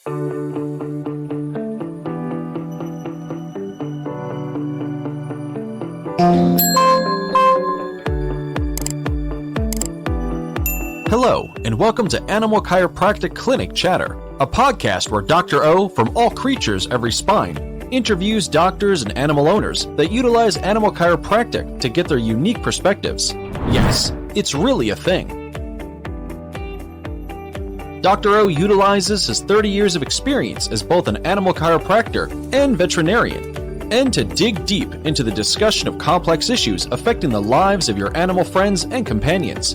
Hello, and welcome to Animal Chiropractic Clinic Chatter, a podcast where Dr. O from All Creatures Every Spine interviews doctors and animal owners that utilize animal chiropractic to get their unique perspectives. Yes, it's really a thing. Dr. O utilizes his 30 years of experience as both an animal chiropractor and veterinarian, and to dig deep into the discussion of complex issues affecting the lives of your animal friends and companions.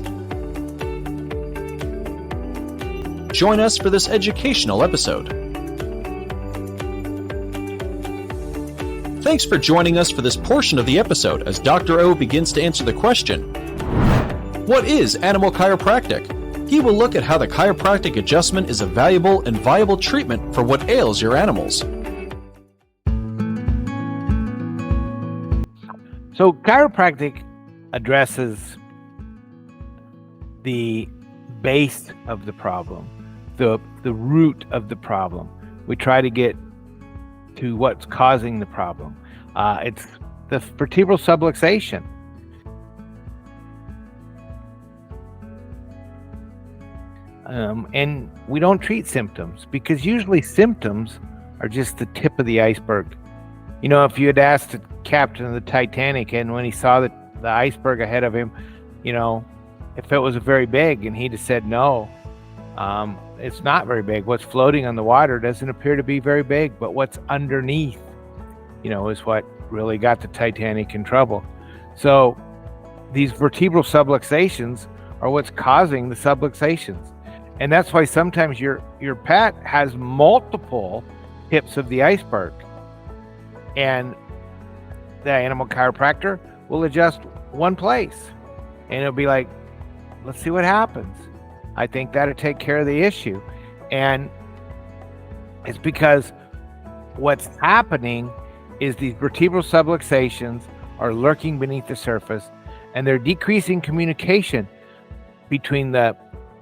Join us for this educational episode. Thanks for joining us for this portion of the episode as Dr. O begins to answer the question, what is animal chiropractic? He will look at how the chiropractic adjustment is a valuable and viable treatment for what ails your animals. So chiropractic addresses the base of the problem, the root of the problem. We try to get to what's causing the problem. It's the vertebral subluxation. And we don't treat symptoms because usually symptoms are just the tip of the iceberg. You know, if you had asked the captain of the Titanic and when he saw the iceberg ahead of him, you know, if it was very big, and he'd have said no, it's not very big. What's floating on the water doesn't appear to be very big, but what's underneath, you know, is what really got the Titanic in trouble. So these vertebral subluxations are what's causing the subluxations. And that's why sometimes your pet has multiple tips of the iceberg. And the animal chiropractor will adjust one place. And it'll be like, let's see what happens. I think that'll take care of the issue. And it's because what's happening is these vertebral subluxations are lurking beneath the surface, and they're decreasing communication between the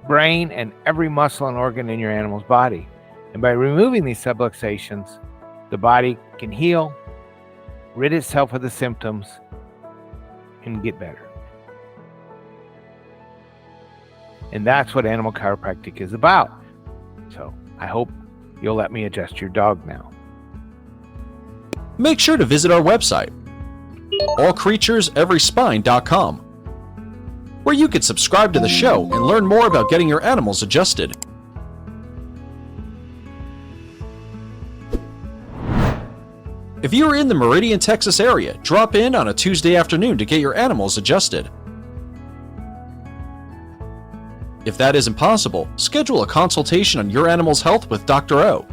brain and every muscle and organ in your animal's body. And by removing these subluxations, the body can heal, rid itself of the symptoms, and get better. And that's what animal chiropractic is about. So I hope you'll let me adjust your dog now. Make sure to visit our website, allcreatureseveryspine.com, where you can subscribe to the show and learn more about getting your animals adjusted. If you are in the Meridian, Texas area, drop in on a Tuesday afternoon to get your animals adjusted. If that isn't possible, schedule a consultation on your animal's health with Dr. O.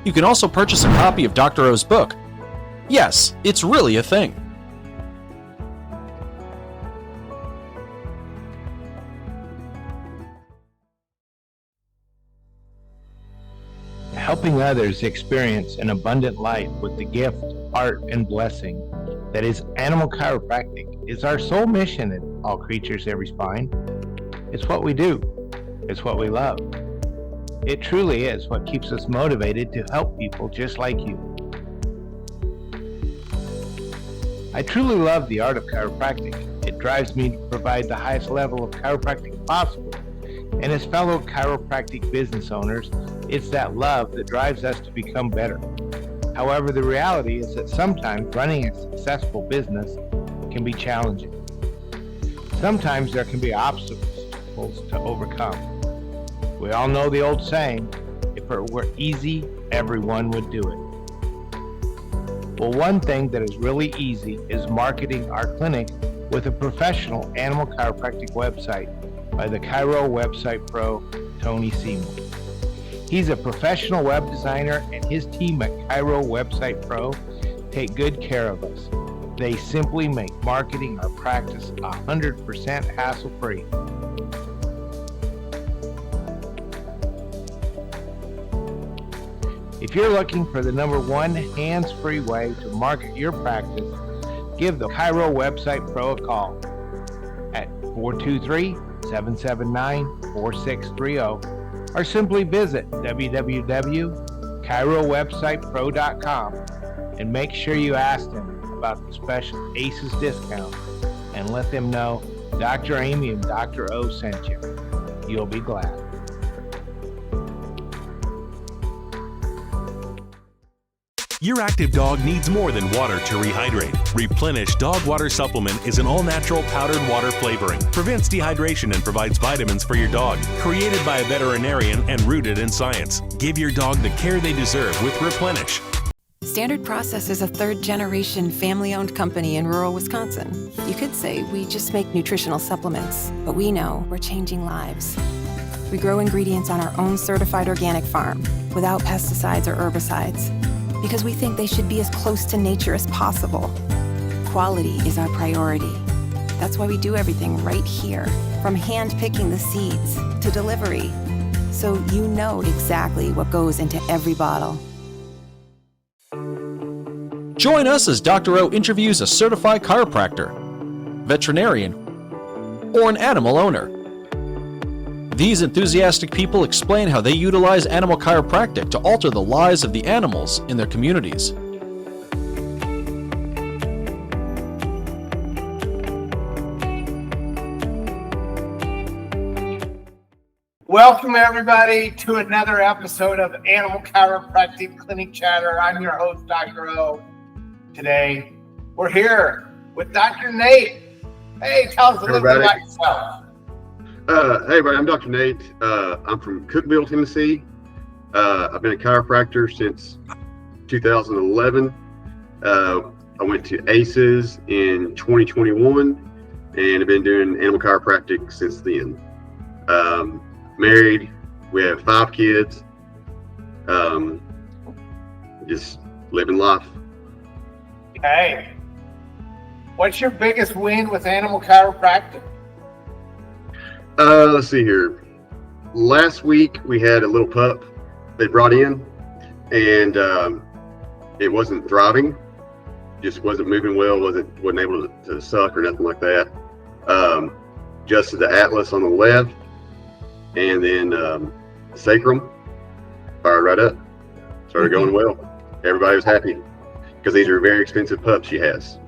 You can also purchase a copy of Dr. O's book. Yes, it's really a thing. Helping others experience an abundant life with the gift, art, and blessing that is animal chiropractic is our sole mission at All Creatures Every Spine. It's what we do. It's what we love. It truly is what keeps us motivated to help people just like you. I truly love the art of chiropractic. It drives me to provide the highest level of chiropractic possible. And as fellow chiropractic business owners, it's that love that drives us to become better. However, the reality is that sometimes running a successful business can be challenging. Sometimes there can be obstacles to overcome. We all know the old saying, if it were easy, everyone would do it. Well, one thing that is really easy is marketing our clinic with a professional animal chiropractic website by the Chiro Website Pro, Tony Seymour. He's a professional web designer, and his team at Chiro Website Pro take good care of us. They simply make marketing our practice 100% hassle-free. If you're looking for the #1 hands-free way to market your practice, give the Chiro Website Pro a call at 423 779-4630, or simply visit www.chirowebsitepro.com and make sure you ask them about the special ACES discount and let them know Dr. Amy and Dr. O sent you. You'll be glad. Your active dog needs more than water to rehydrate. Replenish Dog Water Supplement is an all-natural powdered water flavoring, prevents dehydration, and provides vitamins for your dog. Created by a veterinarian and rooted in science. Give your dog the care they deserve with Replenish. Standard Process is a third-generation family-owned company in rural Wisconsin. You could say we just make nutritional supplements, but we know we're changing lives. We grow ingredients on our own certified organic farm without pesticides or herbicides, because we think they should be as close to nature as possible. Quality is our priority. That's why we do everything right here, from hand-picking the seeds to delivery, so you know exactly what goes into every bottle. Join us as Dr. O interviews a certified chiropractor, veterinarian, or an animal owner. These enthusiastic people explain how they utilize animal chiropractic to alter the lives of the animals in their communities. Welcome, everybody, to another episode of Animal Chiropractic Clinic Chatter. I'm your host, Dr. O. Today, we're here with Dr. Nate. Hey, tell us a little bit about yourself. Hey, everybody, I'm Dr. Nate. I'm from Cookeville, Tennessee. I've been a chiropractor since 2011. I went to ACES in 2021 and have been doing animal chiropractic since then. Married, we have 5 kids. Just living life. Hey, what's your biggest win with animal chiropractic? Let's see here. Last week we had a little pup they brought in, and it wasn't thriving, just wasn't moving well, wasn't able to suck or nothing like that. Adjusted the atlas on the left, and then sacrum fired right up. Started going well. Everybody was happy because these are very expensive pups she has.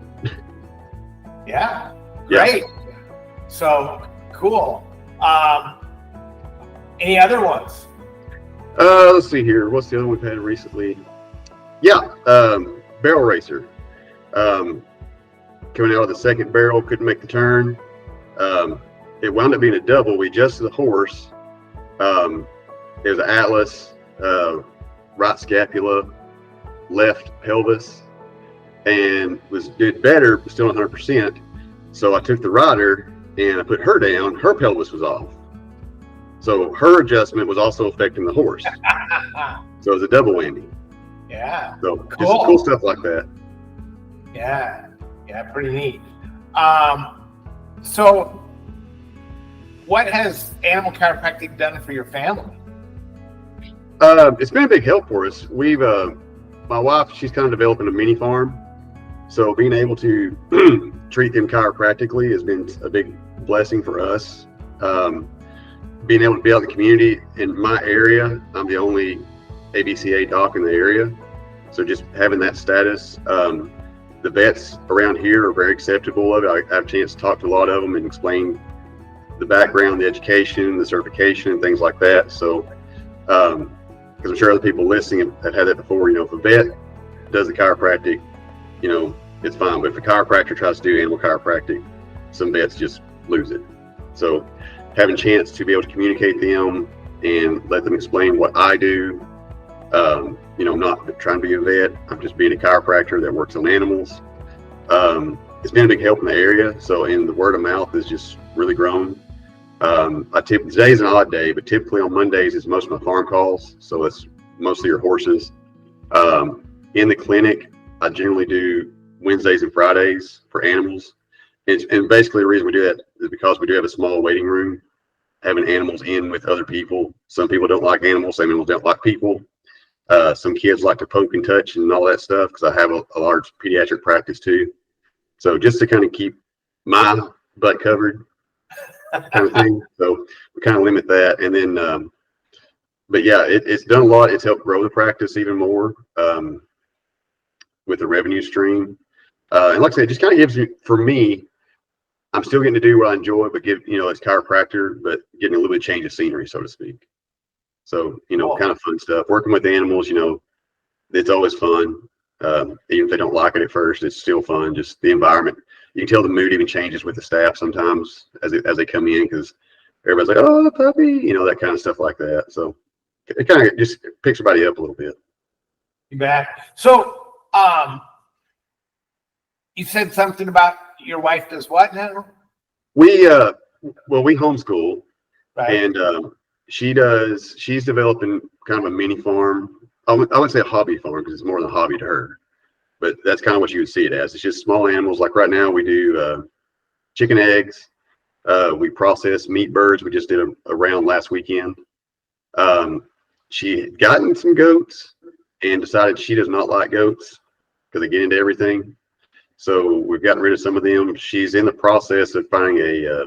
Yeah, great. Yeah. So cool. Any other ones? Let's see here. What's the other one we've had recently? Yeah, barrel racer. Coming out of the second barrel, couldn't make the turn. It wound up being a double. We adjusted the horse. It was an atlas, right scapula, left pelvis, and did better, but still 100%. So I took the rider and I put her down. Her pelvis was off. So her adjustment was also affecting the horse. So it was a double whammy. Yeah. So cool. Just some cool stuff like that. Yeah. Yeah, pretty neat. So what has animal chiropractic done for your family? It's been a big help for us. We've, my wife, she's kind of developing a mini farm. So being able to treat them chiropractically has been a big blessing for us. Being able to be out in the community in my area, I'm the only ABCA doc in the area. So just having that status, the vets around here are very acceptable of it. I have a chance to talk to a lot of them and explain the background, the education, the certification, and things like that. So, because I'm sure other people listening have had that before, if a vet does the chiropractic, it's fine. But if a chiropractor tries to do animal chiropractic, some vets just lose it. So having a chance to be able to communicate them and let them explain what I do, I'm not trying to be a vet. I'm just being a chiropractor that works on animals. It's been a big help in the area. So, and the word of mouth has just really grown. Today's an odd day, but typically on Mondays is most of my farm calls. So it's mostly your horses. In the clinic, I generally do Wednesdays and Fridays for animals. And basically the reason we do that is because we do have a small waiting room, having animals in with other people. Some people don't like animals, some animals don't like people. Some kids like to poke and touch and all that stuff because I have a large pediatric practice too. So just to kind of keep my butt covered, kind of thing. So we kind of limit that. And then, but yeah, it's done a lot. It's helped grow the practice even more with the revenue stream. And like I said, it just kind of gives you, for me, I'm still getting to do what I enjoy, but as chiropractor, but getting a little bit of change of scenery, so to speak. So, kind of fun stuff. Working with animals, it's always fun. Even if they don't like it at first, it's still fun. Just the environment. You can tell the mood even changes with the staff sometimes as they come in, because everybody's like, "Oh, puppy," that kind of stuff like that. So it kind of just picks everybody up a little bit. You bet. So, you said something about your wife does what now? We homeschool, Right. and she's developing kind of a mini farm. I wouldn't say a hobby farm, because it's more than a hobby to her, but that's kind of what you would see it as. It's just small animals. Like right now we do chicken eggs. We process meat birds. We just did a round last weekend. She had gotten some goats and decided she does not like goats because they get into everything. So we've gotten rid of some of them. She's in the process of finding a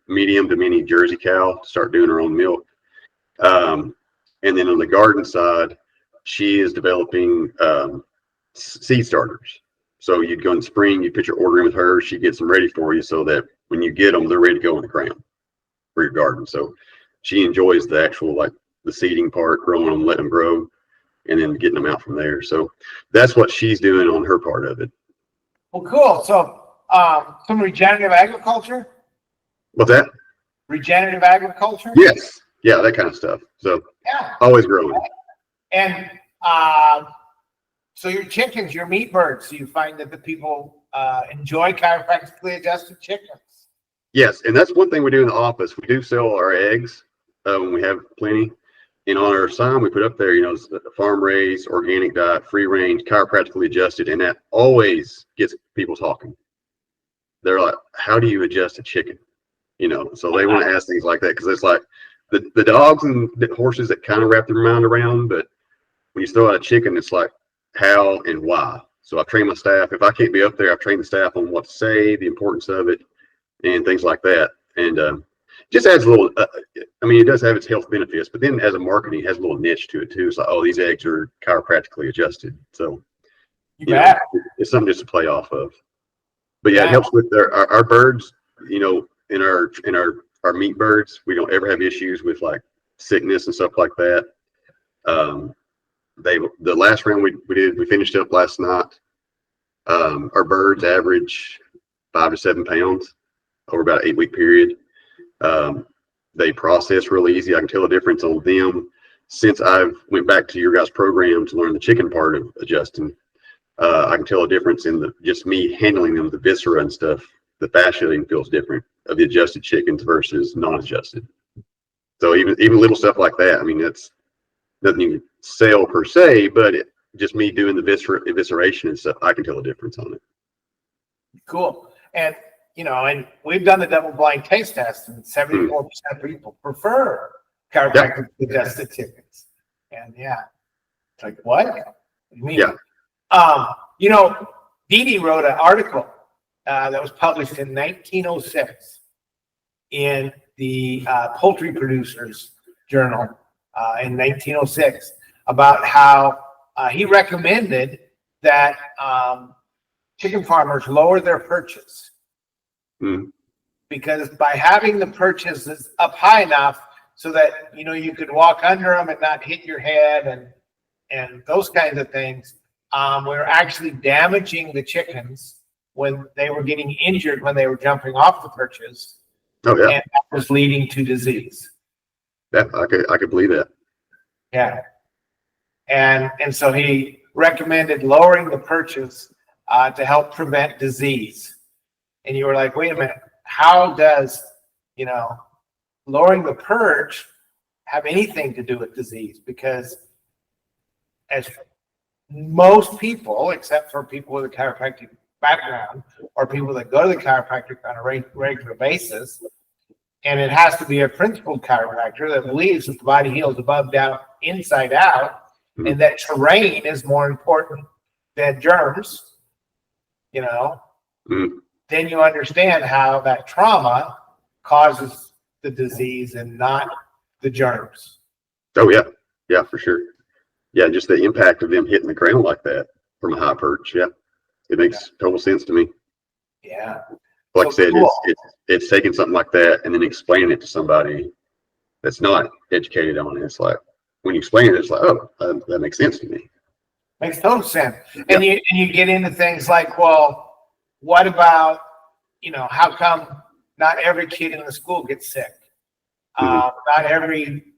medium to mini Jersey cow to start doing her own milk. And then on the garden side, she is developing seed starters. So you'd go in spring, you put your order in with her, she gets them ready for you so that when you get them, they're ready to go in the ground for your garden. So she enjoys the actual, the seeding part, growing them, letting them grow, and then getting them out from there. So that's what she's doing on her part of it. Well, cool. So, some regenerative agriculture? What's that? Regenerative agriculture? Yes. Yeah, that kind of stuff. So Yeah. always growing. And so your chickens, your meat birds, you find that the people enjoy chiropractically adjusted chickens? Yes, and that's one thing we do in the office. We do sell our eggs when we have plenty. And on our sign we put up there, farm raised, organic diet, free range, chiropractically adjusted, and that always gets people talking. They're like, "How do you adjust a chicken?" So they want to ask things like that, because it's like the dogs and the horses that kind of wrap their mind around, but when you throw out a chicken, it's like how and why. So I train my staff. If I can't be up there, I've trained the staff on what to say, the importance of it, and things like that. And just adds a little, it does have its health benefits, but then as a marketing, it has a little niche to it too. It's like, oh, these eggs are chiropractically adjusted. So it's something just to play off of. But yeah, it helps with our birds, in our meat birds. We don't ever have issues with sickness and stuff like that. The last round we finished up last night. Our birds average 5 to 7 pounds over about an 8-week period. They process really easy. I can tell a difference on them since I've went back to your guys' program to learn the chicken part of adjusting. I can tell a difference in just me handling them, the viscera and stuff. The fascia feels different of the adjusted chickens versus non-adjusted. So even little stuff like that. That's nothing you sell per se, but just me doing the evisceration and stuff, I can tell a difference on it. Cool. And and we've done the double-blind taste test, and 74% of people prefer chiropractic adjusted chickens. And it's like, what? What do you mean? Yeah. Dee Dee wrote an article that was published in 1906 in the Poultry Producers Journal in 1906 about how he recommended that chicken farmers lower their perches. Because by having the perches up high enough so that you could walk under them and not hit your head and those kinds of things, we're actually damaging the chickens when they were getting injured when they were jumping off the perches. Oh yeah, and that was leading to disease. Yeah, I could believe that. Yeah, and so he recommended lowering the perches to help prevent disease. And you were like, wait a minute, how does, lowering the perch have anything to do with disease? Because as most people, except for people with a chiropractic background or people that go to the chiropractic on a regular basis, and it has to be a principled chiropractor that believes that the body heals above, down, inside out, and that terrain is more important than germs, then you understand how that trauma causes the disease and not the germs. Oh yeah, yeah, for sure. Yeah, just the impact of them hitting the ground like that from a high perch. Yeah, it makes total sense to me. Yeah. Like I said, cool. it's taking something like that and then explaining it to somebody that's not educated on it. It's like when you explain it, it's like, oh, that makes sense to me. Makes total sense. And you get into things like, well, what about, how come not every kid in the school gets sick? Not every,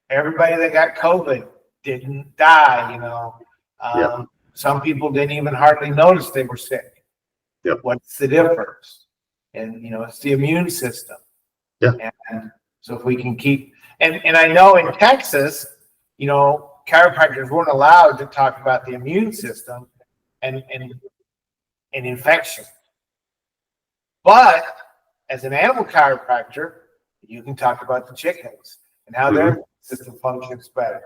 everybody that got COVID didn't die, Some people didn't even hardly notice they were sick. Yep. What's the difference? And, it's the immune system. Yeah. And so if we can keep, and I know in Texas, chiropractors weren't allowed to talk about the immune system and infection. But as an animal chiropractor, you can talk about the chickens and how their immune system functions better.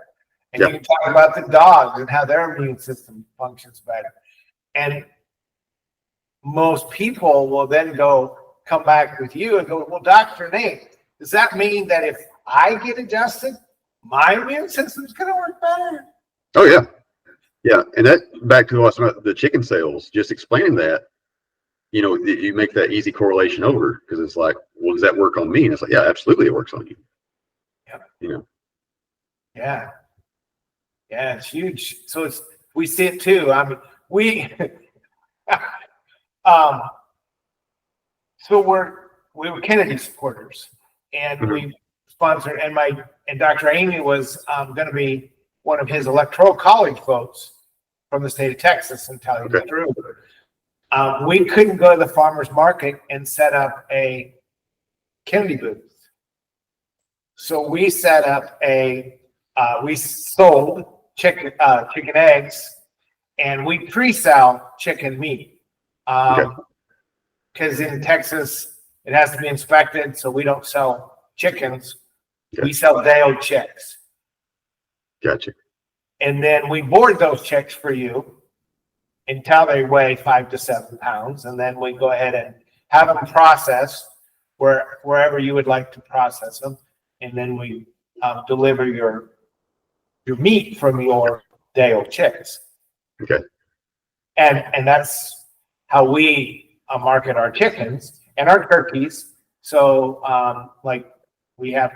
And you can talk about the dogs and how their immune system functions better. And most people will then come back with you and go, well, Dr. Nate, does that mean that if I get adjusted, my immune system's going to work better? Oh yeah. Yeah. And that back to what's about the chicken sales, just explaining that, you make that easy correlation over because it's like, well, does that work on me? And it's like, yeah, absolutely. It works on you. Yeah. Yeah. Yeah. It's huge. So we see it too. I mean, so we were Kennedy supporters and we sponsored, and Dr. Amy was going to be one of his electoral college votes from the state of Texas until he withdrew. We couldn't go to the farmer's market and set up a Kennedy booth. So we set up we sold chicken eggs, and we pre-sell chicken meat. Because in Texas, it has to be inspected, so we don't sell chickens. We sell day-old chicks. Gotcha. And then we board those chicks for you until they weigh 5 to 7 pounds, and then we go ahead and have them processed wherever you would like to process them, and then we deliver your meat from your day-old chicks. Okay. And that's how we market our chickens and our turkeys. So we have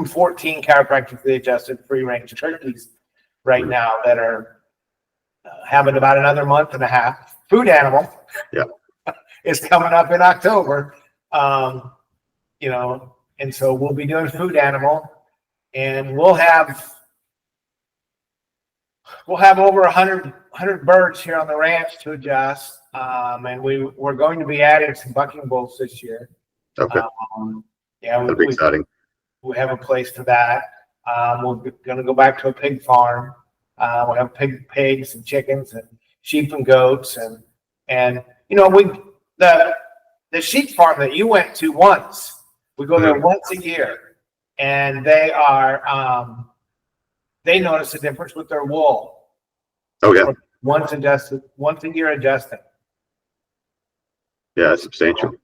14 chiropractically adjusted free-range turkeys right now that are having about another month and a half. Food animal is coming up in October, and so we'll be doing food animal, and we'll have over 100 birds here on the ranch to adjust, and we're going to be adding some bucking bulls this year. Okay. That'll be exciting. We have a place for that. We're going to go back to a pig farm. We'll have pigs and chickens and sheep and goats, and the sheep farm that you went to once. We go there once a year, and they notice a difference with their wool. Oh yeah. Once a year adjusting. Yeah, that's substantial.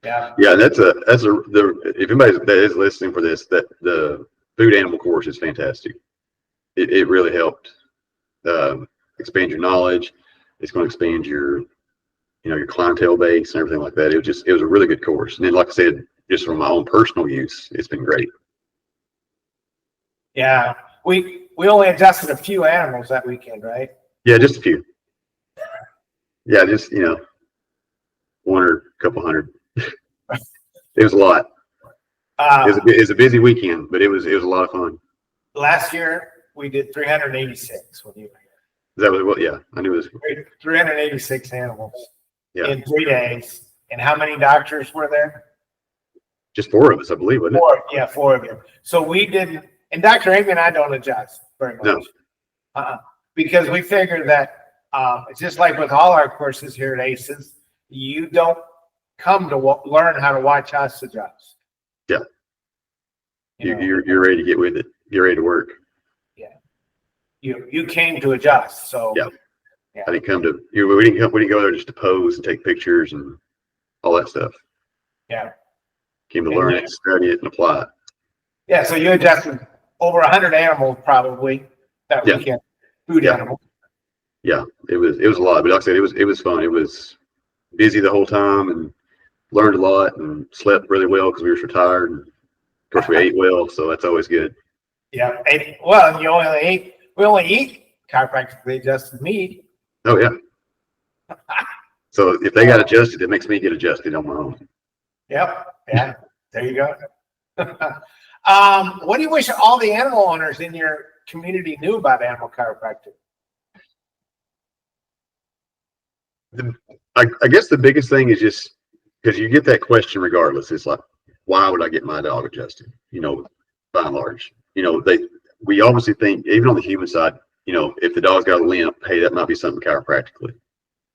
Yeah. Yeah, that's if anybody that is listening for this, that the food animal course is fantastic. It really helped expand your knowledge. It's going to expand your clientele base and everything like that. It was a really good course. And then, like I said, just from my own personal use, it's been great. Yeah, we only adjusted a few animals that weekend, right? Yeah, just a few. Yeah, just one or a couple hundred. It was a lot. It was a busy weekend, but it was a lot of fun. Last year we did 386 when you were here. That was yeah, I knew it was 386 animals in 3 days. And how many doctors were there? Just 4 of us, I believe, wasn't it? Yeah, 4 of you. So we didn't, and Dr. Amy and I don't adjust very much. No. Because we figured that it's just like with all our courses here at ACES, you don't come to learn how to watch us adjust. Yeah. You're ready to get with it. You're ready to work. Yeah. You came to adjust. So yeah. I didn't come to we didn't go there just to pose and take pictures and all that stuff. Yeah. Came to learn it, study it, and apply it. Yeah, so you adjusted over 100 animals probably that weekend, food animals. Yeah, it was a lot, but like I said, it was fun. It was busy the whole time and learned a lot and slept really well because we were so tired. And of course, we ate well, so that's always good. Yeah, well, we only eat chiropractically adjusted meat. Oh yeah. So if they got adjusted, it makes me get adjusted on my own. Yep. Yeah. There you go. What do you wish all the animal owners in your community knew about animal chiropractic? I guess the biggest thing is just because you get that question regardless. It's like, why would I get my dog adjusted? By and large, we obviously think, even on the human side, if the dog's got a limp, hey, that might be something chiropractically.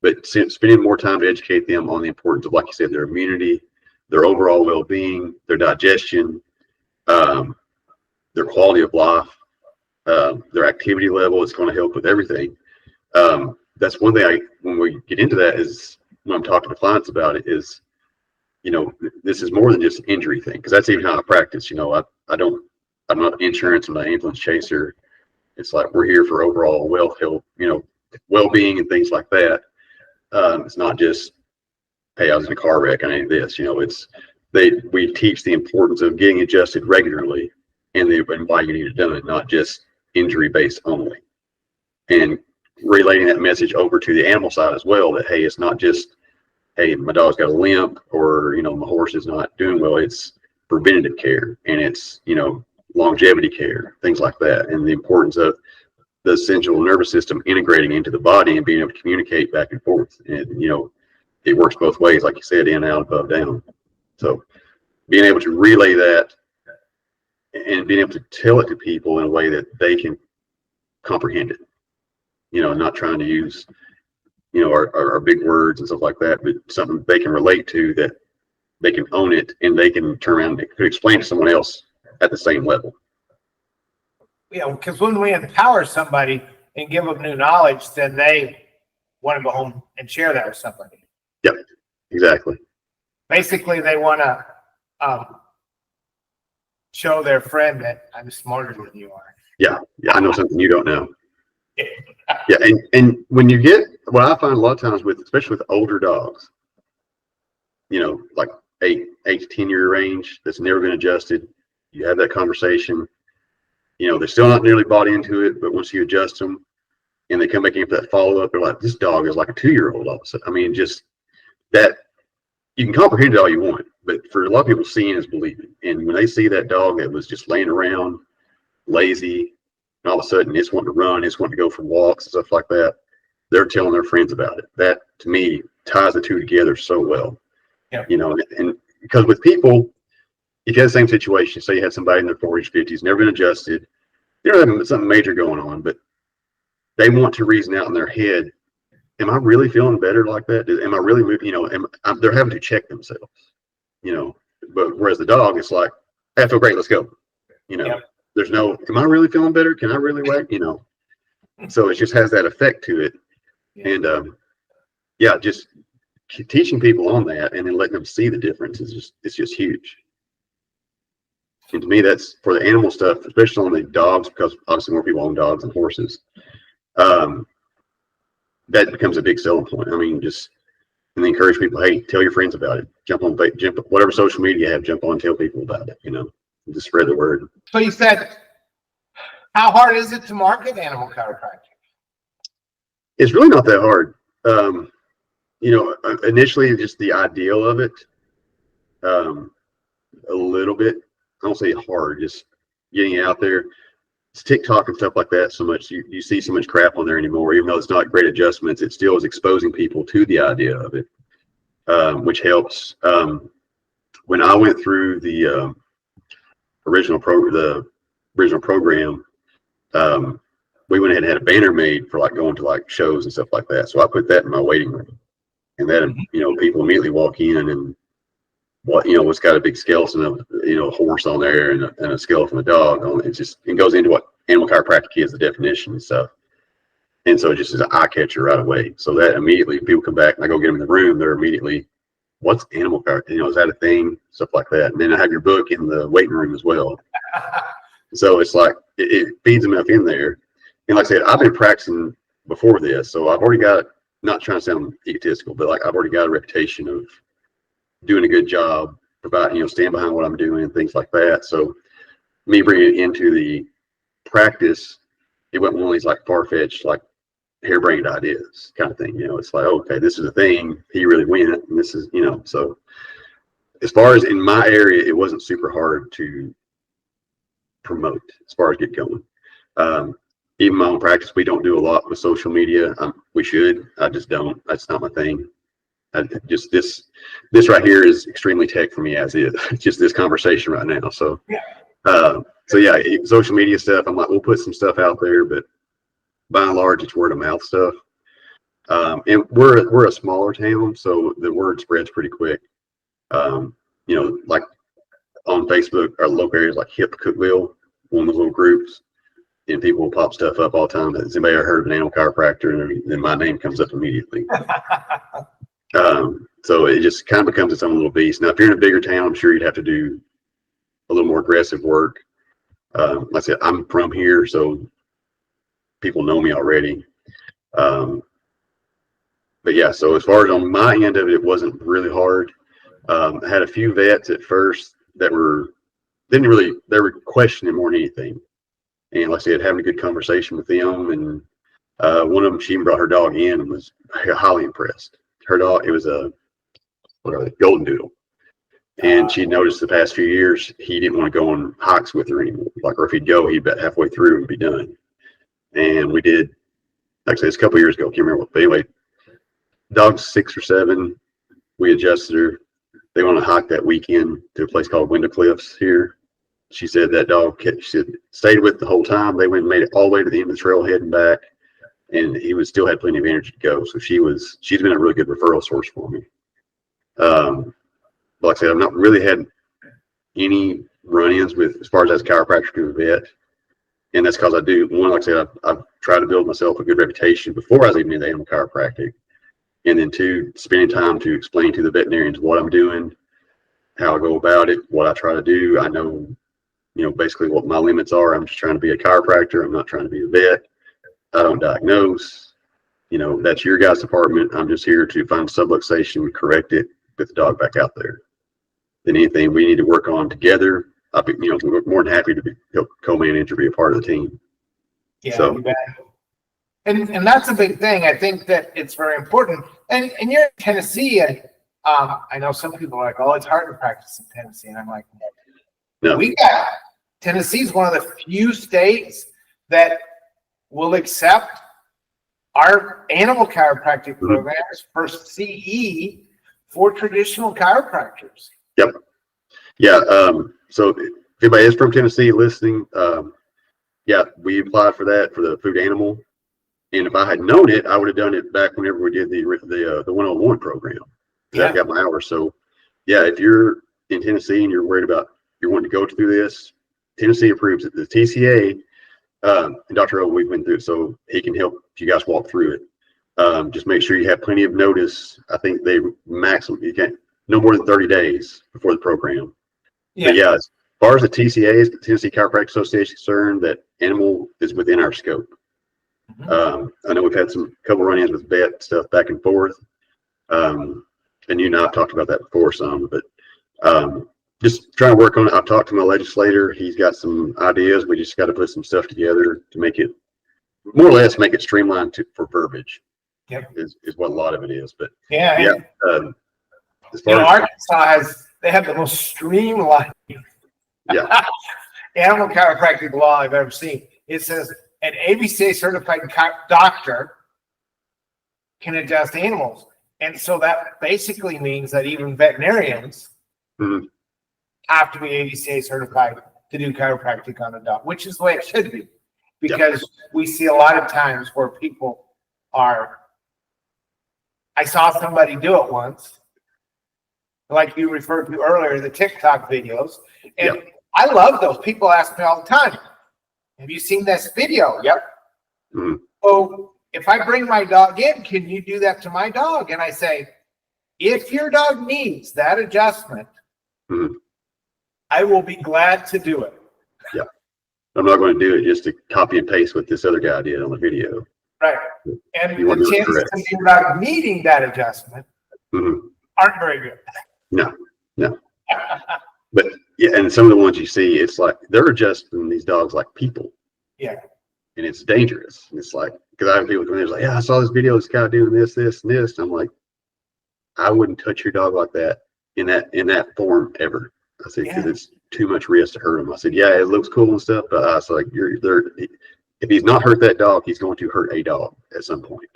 But spending more time to educate them on the importance of, like you said, their immunity, their overall well-being, their digestion, their quality of life, their activity level, is going to help with everything. That's one thing when we get into that, is when I'm talking to clients about it, is, this is more than just an injury thing, because that's even how I practice. I'm not insurance, I'm not an ambulance chaser. It's like, we're here for overall health, well-being and things like that. It's not just, hey, I was in a car wreck, I need this. We teach the importance of getting adjusted regularly and why you need it done, not just injury based only. And relaying that message over to the animal side as well, that, hey, it's not just, hey, my dog's got a limp, or, my horse is not doing well. It's preventative care, and it's, longevity care, things like that. And the importance of the central nervous system integrating into the body and being able to communicate back and forth. And, it works both ways, like you said, in, out, above, down. So being able to relay that and being able to tell it to people in a way that they can comprehend it, not trying to use, our big words and stuff like that, but something they can relate to, that they can own it, and they can turn around and could explain to someone else at the same level. Yeah, because when we empower somebody and give them new knowledge, then they want to go home and share that with somebody. Yep, exactly. Basically, they want to show their friend that I'm smarter than you are. Yeah, I know something you don't know. Yeah, and when you get, what I find a lot of times especially with older dogs, like 8 to 10 year range, that's never been adjusted, you have that conversation, they're still not nearly bought into it, but once you adjust them and they come back in for that follow up, they're like, this dog is like a 2-year-old all of a sudden. I mean, just that, you can comprehend it all you want, but for a lot of people, seeing is believing. And when they see that dog that was just laying around, lazy, and all of a sudden it's wanting to run, it's wanting to go for walks and stuff like that, they're telling their friends about it. That, to me, ties the two together so well. Yeah. And because with people, if you had the same situation, say you had somebody in their 40s, 50s, never been adjusted, they're having something major going on, but they want to reason out in their head, am I really feeling better like that? Am I really moving? They're having to check themselves, but whereas the dog, it's like, hey, I feel great, let's go. Yep. There's no, am I really feeling better? Can I really wait? So it just has that effect to it. Yeah. And just teaching people on that and then letting them see the difference it's just huge. And to me, that's for the animal stuff, especially on the dogs, because obviously more people own dogs and horses. That becomes a big selling point. I mean, and they encourage people, hey, tell your friends about it. Jump on whatever social media you have, jump on and tell people about it, and just spread the word. So you said, how hard is it to market animal chiropractic? It's really not that hard. Initially just the ideal of it, a little bit, I don't say hard, just getting it out there. It's TikTok and stuff like that so much. You see so much crap on there anymore, even though it's not great adjustments, it still is exposing people to the idea of it, which helps. When I went through the original program, we went ahead and had a banner made for going to shows and stuff like that. So I put that in my waiting room, and then people immediately walk in and what's got a big skeleton of a horse on there and a skeleton of a dog on it. It goes into what animal chiropractic is, the definition and stuff. And so it just is an eye catcher right away. So that immediately people come back and I go get them in the room, they're immediately what's animal chiropractic? You know, is that a thing? Stuff like that. And then I have your book in the waiting room as well. So it's like, it feeds enough in there. And like I said, I've been practicing before this. So I've already got, not trying to sound egotistical, but like I've already got a reputation of doing a good job, about, you know, stand behind what I'm doing and things like that. So me bringing it into the practice, it wasn't one of these like far-fetched, like harebrained ideas kind of thing. You know, it's like, okay, this is a thing. He really went, and this is, you know, so as far as in my area, it wasn't super hard to promote as far as get going. Even my own practice, we don't do a lot with social media. We should. I just don't. That's not my thing. Just this right here is extremely tech for me as is. Just this conversation right now. So, so yeah, social media stuff. I'm like, we'll put some stuff out there, but by and large, it's word of mouth stuff. And we're a smaller town, so the word spreads pretty quick. You know, like on Facebook, our local areas like Hip Cookeville, one of those little groups, and people will pop stuff up all the time. Has anybody ever heard of an animal chiropractor? And then my name comes up immediately. So it just kind of becomes its own little beast. Now, if you're in a bigger town, I'm sure you'd have to do a little more aggressive work. Like I said, I'm from here, so people know me already. But yeah, so as far as on my end of it, it wasn't really hard. I had a few vets at first that they were questioning more than anything. And like I said, having a good conversation with them. And one of them, she even brought her dog in and was highly impressed. Her dog, it was a golden doodle. And she noticed the past few years, he didn't want to go on hikes with her anymore. Like, or if he'd go, he'd be halfway through and be done. And we did, like I said, it's a couple of years ago, can't remember what, but anyway, dog's 6 or 7. We adjusted her. They went on a hike that weekend to a place called Window Cliffs here. She said that dog, she said, stayed with the whole time. They went and made it all the way to the end of the trail, heading back, and he still had plenty of energy to go. So she's been a really good referral source for me. Like I said, I've not really had any run-ins with, as far as chiropractor to a vet. And that's because I do, one, like I said, I've tried to build myself a good reputation before I was even into animal chiropractic. And then 2, spending time to explain to the veterinarians what I'm doing, how I go about it, what I try to do. I know, you know, basically what my limits are. I'm just trying to be a chiropractor. I'm not trying to be a vet. I don't diagnose. You know, that's your guys' department. I'm just here to find subluxation, correct it, get the dog back out there. Then anything we need to work on together, I'll be, you know, more than happy to help co-manage or be a part of the team. Yeah, so, and that's a big thing. I think that it's very important. And you're in Tennessee, and I know some people are like, oh, it's hard to practice in Tennessee. And I'm like, no. Tennessee's one of the few states that will accept our animal chiropractic programs for CE for traditional chiropractors. Yep. Yeah. So if anybody is from Tennessee listening, yeah, we applied for that for the food animal. And if I had known it, I would have done it back whenever we did the 101 program. Yeah. I got my hours. So yeah, if you're in Tennessee and you're worried about, you're wanting to go through this, Tennessee approves it. The TCA, and Dr. O, we've been through it, so he can help you guys walk through it. Just make sure you have plenty of notice. I think they maximum, you can't, no more than 30 days before the program. Yeah. But yeah, as far as the TCA is, the Tennessee Chiropractic Association is concerned, that animal is within our scope. I know we've had couple run-ins with vet stuff back and forth. And you and I have talked about that before some, but just trying to work on it. I've talked to my legislator. He's got some ideas. We just got to put some stuff together to make it, more or less, make it streamlined for verbiage. Yep. Is what a lot of it is. But yeah. As far as Arkansas they have the most streamlined animal chiropractic law I've ever seen. It says an ABCA certified doctor can adjust animals. And so that basically means that even veterinarians have to be ABCA certified to do chiropractic on a dog, which is the way it should be. Because we see a lot of times where people are, I saw somebody do it once, like you referred to earlier, the TikTok videos. And I love those. People ask me all the time, have you seen this video? Yep. So if I bring my dog in, can you do that to my dog? And I say, if your dog needs that adjustment, I will be glad to do it. Yeah. I'm not going to do it just to copy and paste what this other guy did on the video. Right. And You want to the do it chances correct. of your dog needing that adjustment aren't very good. No. But yeah, and some of the ones you see, it's like they're adjusting these dogs like people. Yeah. And it's dangerous. And it's like, because I have people come in, like, yeah, I saw this video, this guy doing this, this, and this. And I'm like, I wouldn't touch your dog like that in that form ever. I said, because it's too much risk to hurt him. I said, yeah, it looks cool and stuff, but I was like, if he's not hurt that dog, he's going to hurt a dog at some point.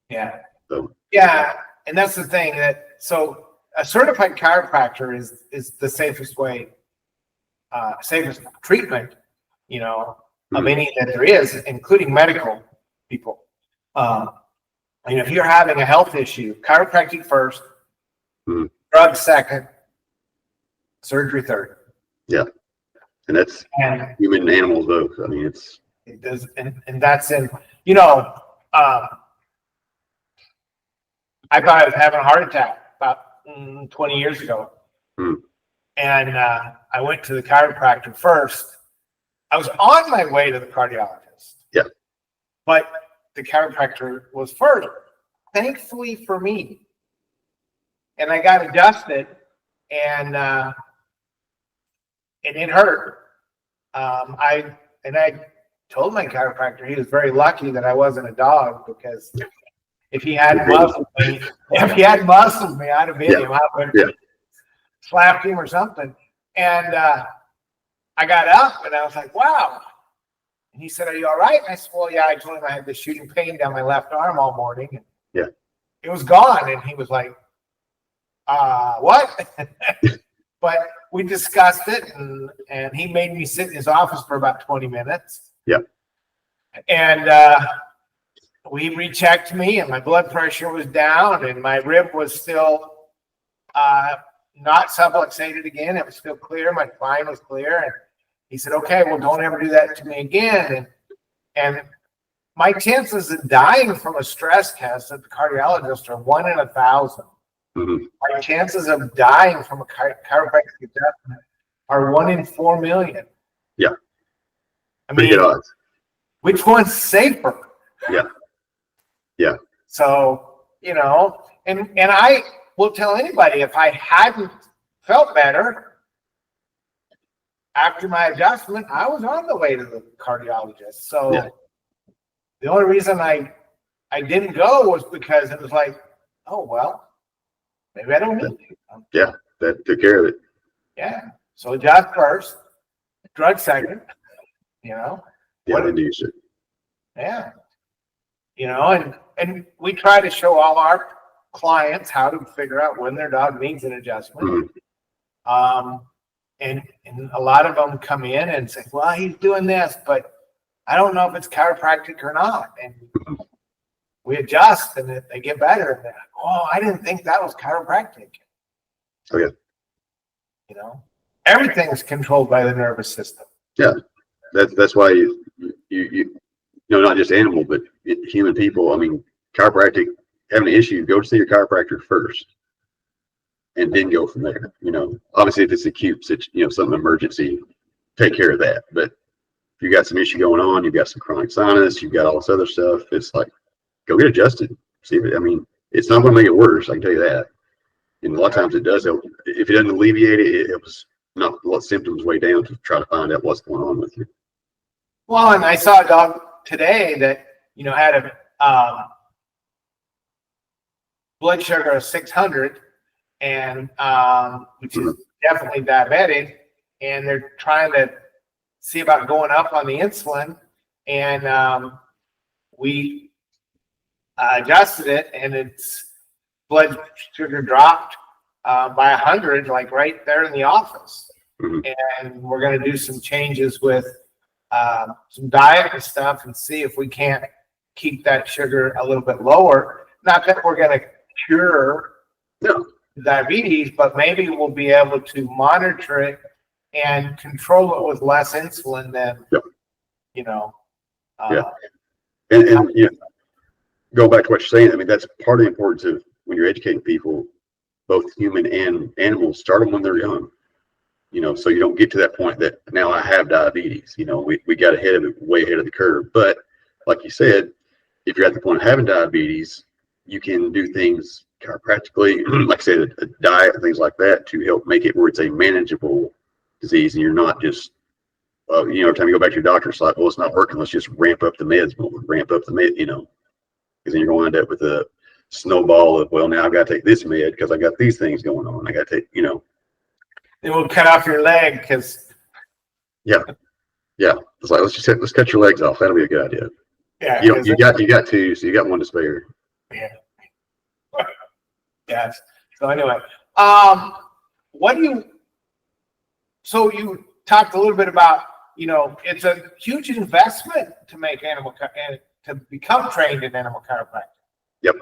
Yeah. So and that's the thing so a certified chiropractor is the safest way, safest treatment, of any that there is, including medical people. If you're having a health issue, chiropractic first, drug second, surgery third. Yeah. And that's human and animals both. I mean, it does, and that's in, I thought I was having a heart attack about 20 years ago. And I went to the chiropractor first. I was on my way to the cardiologist. Yeah. But the chiropractor was first, thankfully for me. And I got adjusted, and it hurt. I told my chiropractor he was very lucky that I wasn't a dog, because if he had muscled me, I'd have hit him. I would have slapped him or something. And I got up and I was like, wow. And he said, are you all right? And I said, well, yeah. I told him I had this shooting pain down my left arm all morning. And it was gone. And he was like, what? But we discussed it, and he made me sit in his office for about 20 minutes. Yeah. And we rechecked me, and my blood pressure was down, and my rib was still not subluxated again. It was still clear. My spine was clear. And he said, okay, well, don't ever do that to me again. And my chances of dying from a stress test at the cardiologist are 1 in 1,000. My chances of dying from a chiropractic adjustment are 1 in 4 million. Yeah. I mean, which one's safer? Yeah. So, and I will tell anybody, if I hadn't felt better after my adjustment, I was on the way to the cardiologist. So the only reason I didn't go was because it was like, oh, well, maybe I don't need to. Yeah, that took care of it. Yeah. So adjust first, drug second, Yeah, induce it. Yeah. And we try to show all our clients how to figure out when their dog needs an adjustment. And a lot of them come in and say, well, he's doing this, but I don't know if it's chiropractic or not. And we adjust, and they get better. And they're like, oh, I didn't think that was chiropractic. Oh, yeah. Everything is controlled by the nervous system. Yeah. That's why you not just animal, but human people. I mean, chiropractic, having an issue, go to see your chiropractor first, and then go from there. Obviously, if it's acute, something emergency, take care of that. But if you got some issue going on, you've got some chronic sinus, you've got all this other stuff, it's like, go get adjusted. See if it's not going to make it worse. I can tell you that. And a lot of times it does help. If it doesn't alleviate it, it helps not let symptoms way down to try to find out what's going on with you. Well, and I saw a dog today that, had a blood sugar of 600, and which is definitely diabetic, and they're trying to see about going up on the insulin, and we adjusted it, and its blood sugar dropped by 100, like right there in the office. And we're going to do some changes with some diet and stuff, and see if we can't keep that sugar a little bit lower. Not that we're going to cure diabetes, but maybe we'll be able to monitor it and control it with less insulin than, And go back to what you're saying. I mean, that's part of the importance of when you're educating people both human and animals, start them when they're young. So you don't get to that point that now I have diabetes. We got ahead of it, way ahead of the curve. But like you said, if you're at the point of having diabetes, you can do things chiropractically, like I said, a diet and things like that to help make it where it's a manageable disease, and you're not just, every time you go back to your doctor, it's like, well, it's not working. Let's just ramp up the meds more, because then you're going to end up with a snowball of, well, now I've got to take this med because I got these things going on. I got to take, Then we'll cut off your leg because. Yeah. It's like, let's cut your legs off. That'll be a good idea. Yeah. You got two, so you got one to spare. Yeah. Yes. So anyway, so you talked a little bit about, it's a huge investment to make to become trained in animal chiropractic. Yep.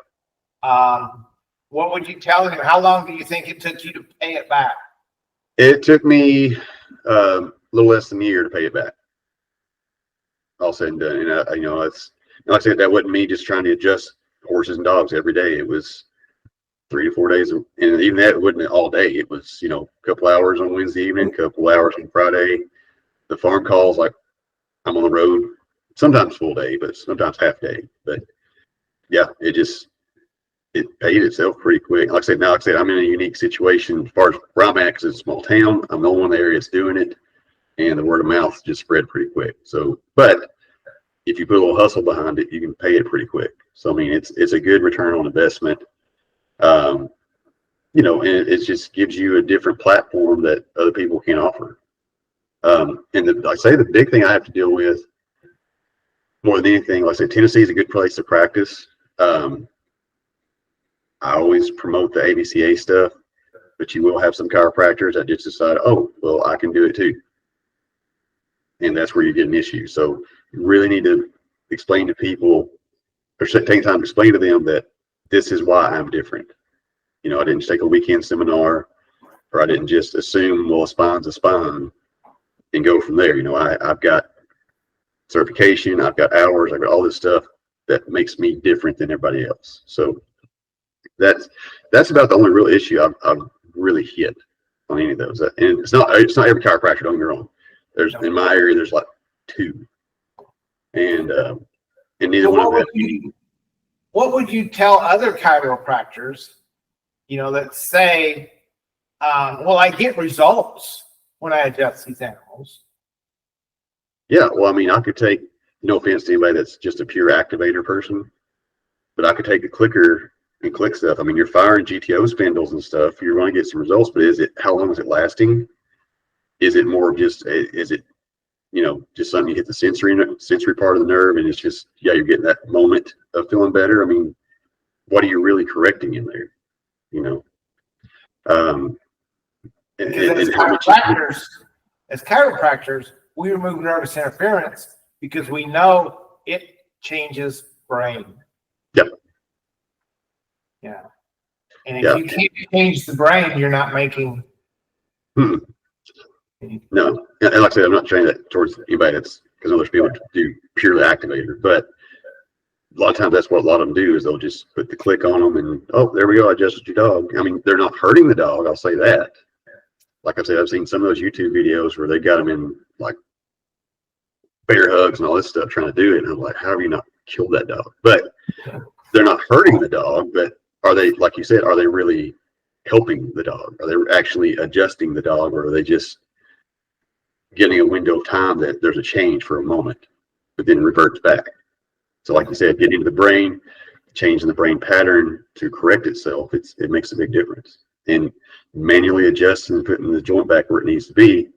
What would you tell him? How long do you think it took you to pay it back? It took me a little less than a year to pay it back. All said and done. It's like I said, that wasn't me just trying to adjust horses and dogs every day. It was 3 to 4 days, and even that wasn't all day. It was a couple hours on Wednesday evening, a couple hours on Friday. The farm calls, like I'm on the road, sometimes full day, but sometimes half day. But yeah, it paid itself pretty quick. Like I said, I'm in a unique situation as far as where I'm at, because it's a small town. I'm the only one in the area that's doing it, and the word of mouth just spread pretty quick. So, but if you put a little hustle behind it, you can pay it pretty quick. So I mean, it's a good return on investment. And it just gives you a different platform that other people can't offer. Like I say, the big thing I have to deal with more than anything, like I said, Tennessee is a good place to practice. I always promote the ABCA stuff, but you will have some chiropractors that just decide, oh, well, I can do it too. And that's where you get an issue. So you really need to explain to people, or take time to explain to them that this is why I'm different. I didn't just take a weekend seminar, or I didn't just assume, well, a spine's a spine and go from there. I've got certification, I've got hours, I've got all this stuff that makes me different than everybody else. So that's about the only real issue I've really hit on any of those. And it's not every chiropractor, don't get me wrong. In my area, there's like 2. And neither one of them. What would you tell other chiropractors, that say, well, I get results when I adjust these animals? Yeah, well, I mean, I could take, no offense to anybody that's just a pure activator person, but I could take a clicker and click stuff. I mean, you're firing GTO spindles and stuff. You're going to get some results, but how long is it lasting? Is it more of just, just something you hit the sensory part of the nerve, and it's just, you're getting that moment of feeling better? I mean, what are you really correcting in there? As chiropractors, we remove nervous interference because we know it changes brain. Yep. Yeah. And if you can't change the brain, you're not making. No. And like I said, I'm not trying that towards anybody because there's people that do purely activator, but a lot of times that's what a lot of them do is they'll just put the click on them and, oh, there we go, I adjusted your dog. I mean, they're not hurting the dog, I'll say that. Like I said, I've seen some of those YouTube videos where they got them in like bear hugs and all this stuff trying to do it. And I'm like, how have you not killed that dog? But they're not hurting the dog, but are they, like you said, are they really helping the dog? Are they actually adjusting the dog, or are they just getting a window of time that there's a change for a moment, but then reverts back? So like you said, getting into the brain, changing the brain pattern to correct itself, it makes a big difference. And manually adjusting and putting the joint back where it needs to be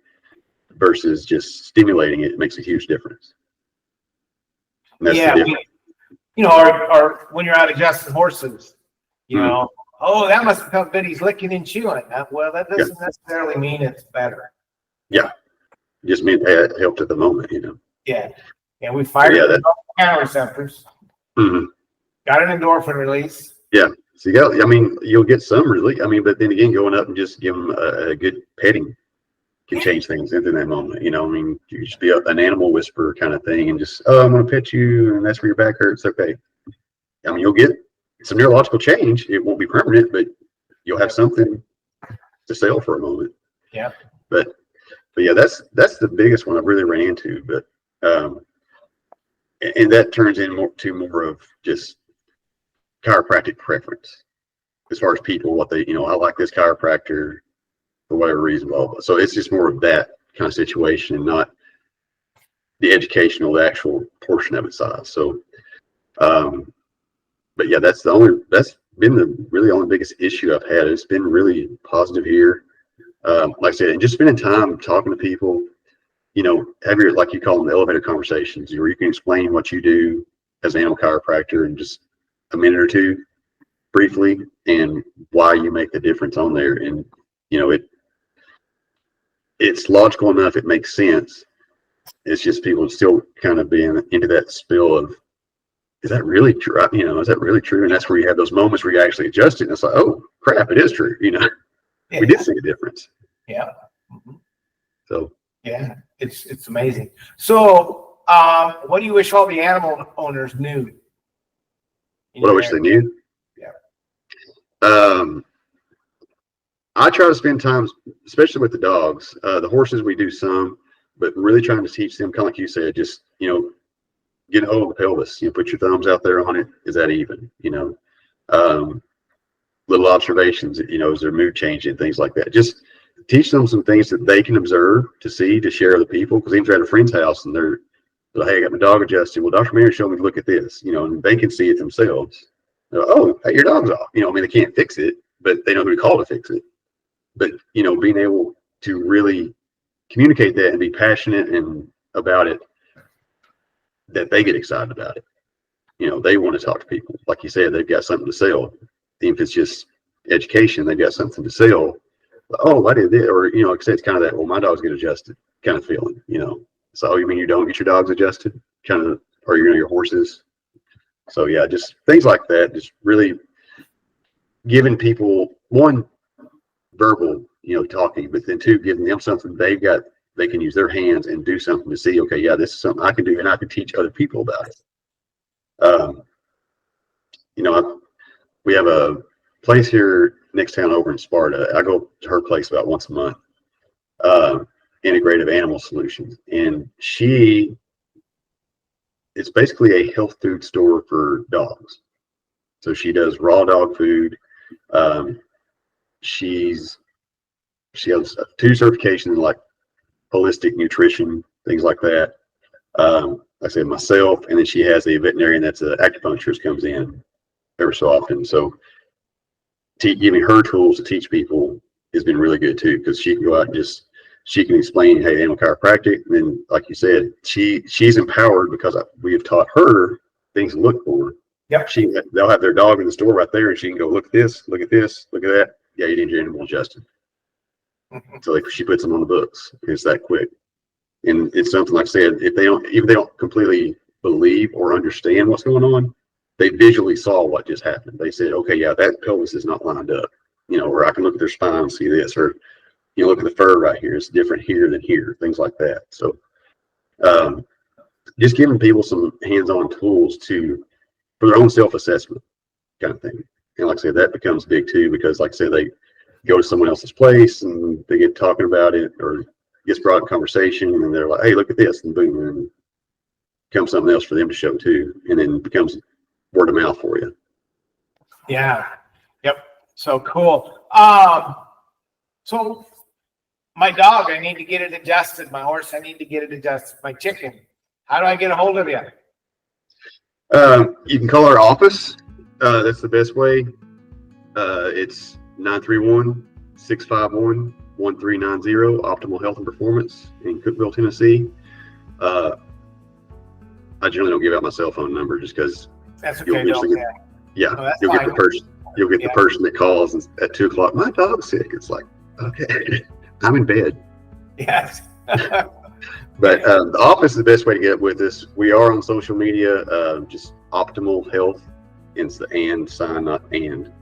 versus just stimulating it makes a huge difference. And that's the difference. Or when you're out adjusting horses, oh, that must have felt good, he's licking and chewing. Well, that doesn't necessarily mean it's better. Yeah. It just means it helped at the moment, Yeah. And we fired the counter receptors. Mm-hmm. Got an endorphin release. Yeah. So you'll get some relief. I mean, but then again, going up and just give them a good petting can change things in that moment. I mean, you just be an animal whisperer kind of thing and just, oh, I'm going to pet you and that's where your back hurts. Okay. I mean, you'll get some neurological change. It won't be permanent, but you'll have something to sell for a moment. Yeah. But yeah, that's the biggest one I really ran into. But and that turns in more of just chiropractic preference as far as people, what they, I like this chiropractor for whatever reason, blah, blah. So it's just more of that kind of situation and not the educational, the actual portion of its size. So, but yeah, that's been the really only biggest issue I've had. It's been really positive here. Like I said, and just spending time talking to people, have your, like you call them, the elevator conversations, where you can explain what you do as an animal chiropractor in just a minute or two briefly, and why you make the difference on there. And, it's logical enough. It makes sense. It's just people still kind of being into that spill of, is that really true? Is that really true? And that's where you have those moments where you actually adjust it. And it's like, oh crap, it is true. Yeah. We did see a difference. Yeah. Mm-hmm. So, yeah, it's amazing. So, what do you wish all the animal owners knew? What I wish they knew? Yeah. I try to spend time, especially with the dogs. The horses, we do some, but really trying to teach them, kind of like you said, just, get a hold of the pelvis. Put your thumbs out there on it. Is that even? Little observations, is their mood changing, things like that. Just teach them some things that they can observe, to see, to share with people. Because even if they're at a friend's house and they're like, hey, I got my dog adjusted. Well, Dr. Mainord showed me to look at this, and they can see it themselves. Oh, hey, your dog's off. They can't fix it, but they know who to call to fix it. But, being able to really communicate that and be passionate and about it, that they get excited about it. They want to talk to people. Like you said, they've got something to sell. Even if it's just education, they've got something to sell. Oh, I did this. Or, like I said, it's kind of that, well, my dogs get adjusted kind of feeling, So, you mean you don't get your dogs adjusted? Kind of, or your horses? So, yeah, just things like that. Just really giving people, one, verbal, talking, but then two, giving them something they can use their hands and do something to see, okay, yeah, this is something I can do, and I can teach other people about it. We have a place here next town over in Sparta. I go to her place about once a month, Integrative Animal Solutions, and it's basically a health food store for dogs. So she does raw dog food. She has 2 certifications in like holistic nutrition, things like that. Like I said, myself, and then she has a veterinarian that's an acupuncturist, comes in every so often. So giving her tools to teach people has been really good too, because she can go out and she can explain, hey, animal chiropractic. And then, like you said, she's empowered because we have taught her things to look for. Yep. They'll have their dog in the store right there, and she can go, look at this, look at this, look at that. Yeah, you need your animal adjusted. Mm-hmm. So she puts them on the books. It's that quick. And it's something, like I said, if they don't completely believe or understand what's going on, they visually saw what just happened. They said, okay, yeah, that pelvis is not lined up, or I can look at their spine and see this, or look at the fur right here. It's different here than here, things like that. So just giving people some hands-on tools for their own self-assessment kind of thing. And like I said, that becomes big too, because like I said, they go to someone else's place and they get talking about it, or gets brought in conversation, and they're like, hey, look at this, and boom, and becomes something else for them to show too, and then becomes word of mouth for you. Yeah. Yep. So cool. So my dog, I need to get it adjusted. My horse, I need to get it adjusted. My chicken, how do I get a hold of you? You can call our office. That's the best way. It's 931-651-1390, Optimal Health and Performance in Cookeville, Tennessee. I generally don't give out my cell phone number just because you'll get the person that calls at 2:00. My dog's sick. It's like, okay, I'm in bed. Yes. But the office is the best way to get with us. We are on social media, just Optimal Health. It's the and sign, not and.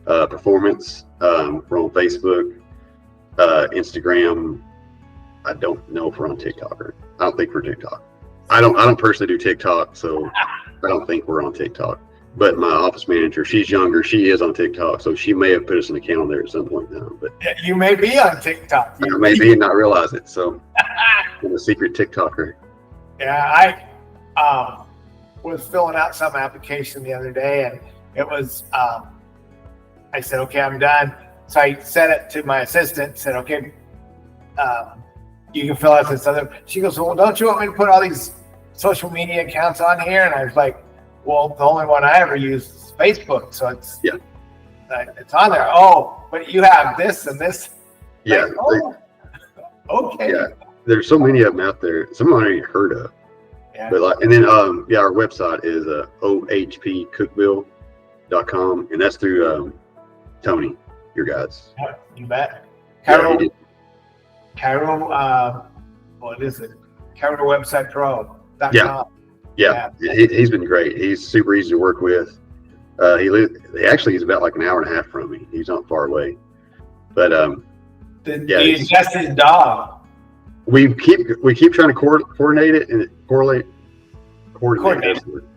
Performance. We're on Facebook, Instagram. I don't know if we're on TikTok. I don't think we're TikTok. I don't personally do TikTok, so I don't think we're on TikTok. But my office manager, she's younger. She is on TikTok, so she may have put us an account on there at some point now. But You may be on TikTok. I may be and not realize it. So I'm a secret TikToker. Yeah, I was filling out some application the other day, and it was, I said, okay, I'm done. So I sent it to my assistant, said, okay, you can fill out this other. She goes, well, don't you want me to put all these social media accounts on here? And I was like, well, the only one I ever use is Facebook. So it's on there. Oh, but you have this and this. Yeah. Like, oh, okay. Yeah. There's so many of them out there. Some I ain't heard of. Yeah. But our website is ohpcookeville.com, and that's through Tony, your guys. You bet. Yeah, What is it? ChiroWebsitePro.com. Yeah. He's been great. He's super easy to work with. He's about like an hour and a half from me. He's not far away. But Do you test his dog? we keep trying to coordinate it and coordinate.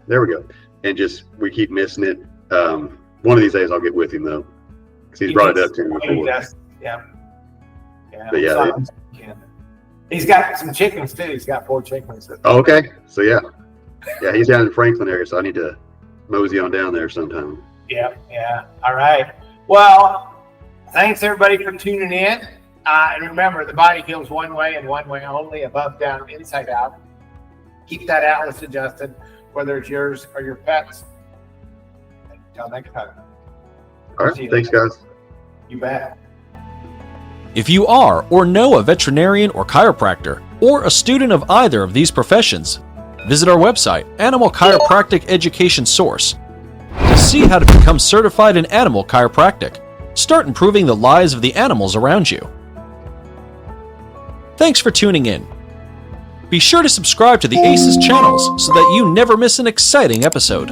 There we go. And we keep missing it. One of these days I'll get with him though, because he's brought it up to me before. Yeah. But yeah, he's got some chickens too. He's got 4 chickens. Oh, okay. So yeah, he's down in the Franklin area, so I need to mosey on down there sometime. Yeah. All right. Well, thanks everybody for tuning in. And remember, the body heals one way and one way only: above, down, inside out. Keep that atlas adjusted, whether it's yours or your pets. Until next time. All right. Thanks, guys. You bet. If you are or know a veterinarian or chiropractor, or a student of either of these professions, visit our website, Animal Chiropractic Education Source, to see how to become certified in animal chiropractic. Start improving the lives of the animals around you. Thanks for tuning in. Be sure to subscribe to the ACES channels so that you never miss an exciting episode.